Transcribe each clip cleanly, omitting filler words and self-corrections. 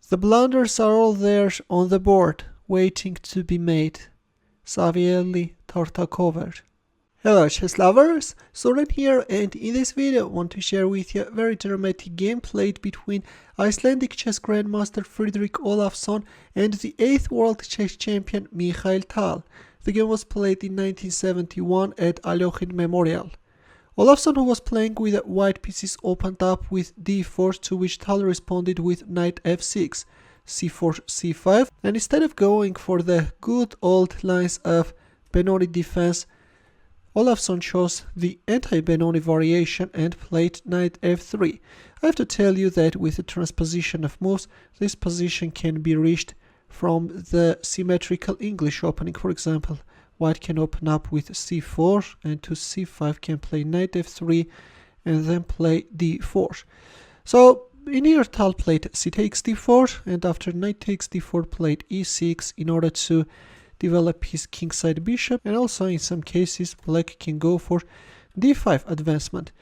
The blunders are all there on the board, waiting to be made. Savielli Tartakover. Hello chess lovers, Suren here, and in this video I want to share with you a very dramatic game played between Icelandic chess grandmaster Fridrik Olafsson and the 8th world chess champion Mikhail Tal. The game was played in 1971 at Olafsson Memorial. Olafsson, who was playing with white pieces, opened up with d4, to which Tal responded with knight f6, c4, c5, and instead of going for the good old lines of Benoni defense, Olafsson chose the Anti-Benoni variation and played knight f3. I have to tell you that with the transposition of moves, this position can be reached from the symmetrical English opening. For example, white can open up with c4 and to c5 can play knight f3 and then play d4. So in here Tal played c takes d4, and after knight takes d4 played e6 in order to develop his kingside bishop, and also in some cases black can go for d5 advancement.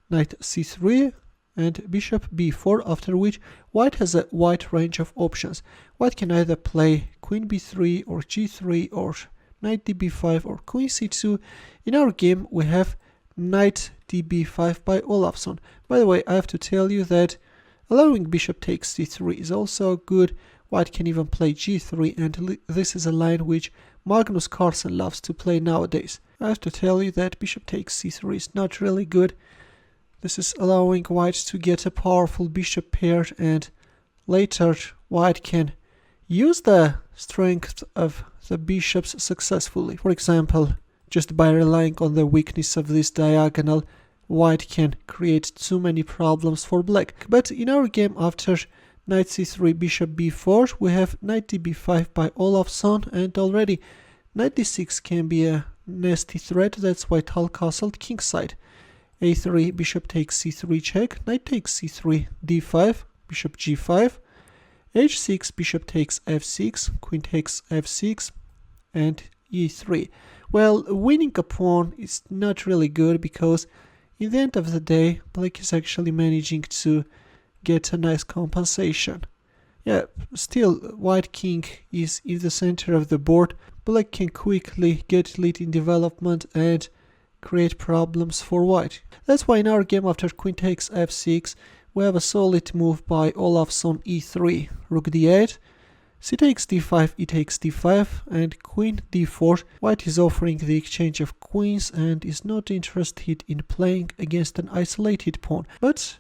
Knight c3 and bishop b4, after which white has a wide range of options. White can either play queen b3 or g3 or knight db5 or queen c2. In our game we have knight db5 by Olafsson. By the way, I have to tell you that allowing bishop takes c3 is also good. White can even play g3, and this is a line which Magnus Carlsen loves to play nowadays. I have to tell you that bishop takes c3 is not really good. This is allowing white to get a powerful bishop pair, and later white can use the strength of the bishops successfully. For example, just by relying on the weakness of this diagonal, white can create too many problems for black. But in our game, after knight c3, bishop b4, we have knight db5 by Olafsson, and already knight d6 can be a nasty threat. That's why Tal castled kingside. a3, bishop takes c3 check, knight takes c3, d5, bishop g5, h6, bishop takes f6, queen takes f6, and e3. Well, winning a pawn is not really good, because in the end of the day, black is actually managing to get a nice compensation. Yeah, still white king is in the center of the board. Black can quickly get lead in development and create problems for white. That's why in our game, after queen takes f6, we have a solid move by Olafsson, e3, rook d8, c takes d5, e takes d5, and queen d4. White is offering the exchange of queens and is not interested in playing against an isolated pawn. But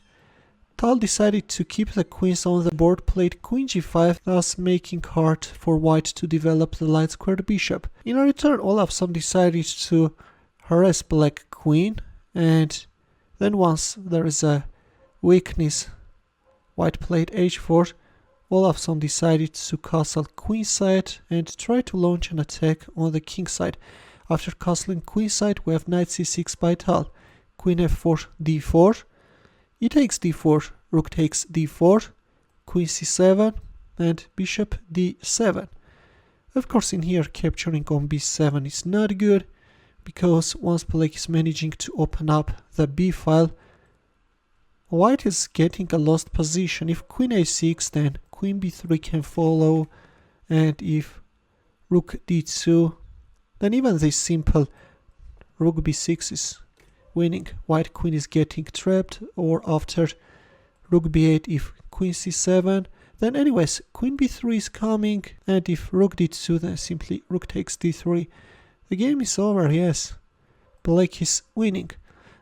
Tal decided to keep the queens on the board, played queen g5, thus making hard for white to develop the light squared bishop. In return, Olafsson decided to harass black queen, and then once there is a weakness, white played h4. Olafsson decided to castle queenside and try to launch an attack on the kingside. After castling queenside, we have knight c6 by Tal, queen f4, d4, e takes d4, rook takes d4, queen c7, and bishop d7. Of course, in here capturing on b7 is not good, because once black is managing to open up the b file, white is getting a lost position. If queen a6, then queen b3 can follow, and if rook d2, then even this simple rook b6 is winning. White queen is getting trapped, or after rook b8, if queen c7, then anyways queen b3 is coming, and if rook d2, then simply rook takes d3. The game is over. Yes, black is winning.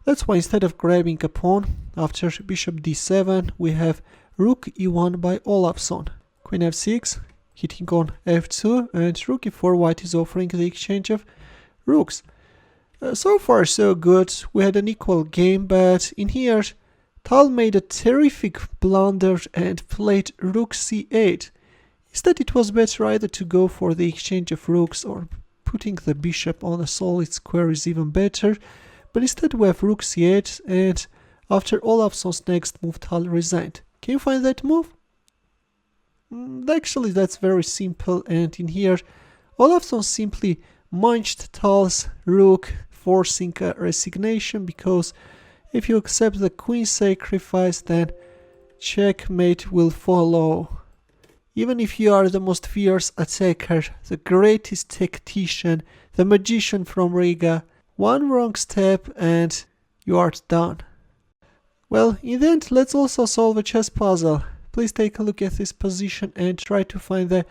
That's why instead of grabbing a pawn, after bishop d7, we have rook e1 by Olafsson, queen f6, hitting on f2, and rook e4. White is offering the exchange of rooks. So far so good. We had an equal game, but in here Tal made a terrific blunder and played rook c8. Instead, it was better either to go for the exchange of rooks, or putting the bishop on a solid square is even better. But instead we have rook c8, and after Olafsson's next move, Tal resigned. Can you find that move? Actually, that's very simple, and in here Olafsson simply munched Tal's rook, forcing a resignation, because if you accept the queen sacrifice, then checkmate will follow. Even if you are the most fierce attacker, the greatest tactician, the magician from Riga, one wrong step and you are done. Well, in the end, let's also solve a chess puzzle. Please take a look at this position and try to find the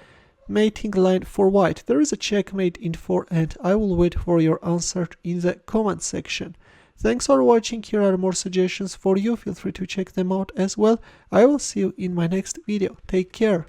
mating line for white. There is a checkmate in 4 and I will wait for your answer in the comment section. Thanks for watching. Here are more suggestions for you. Feel free to check them out as well. I will see you in my next video. Take care.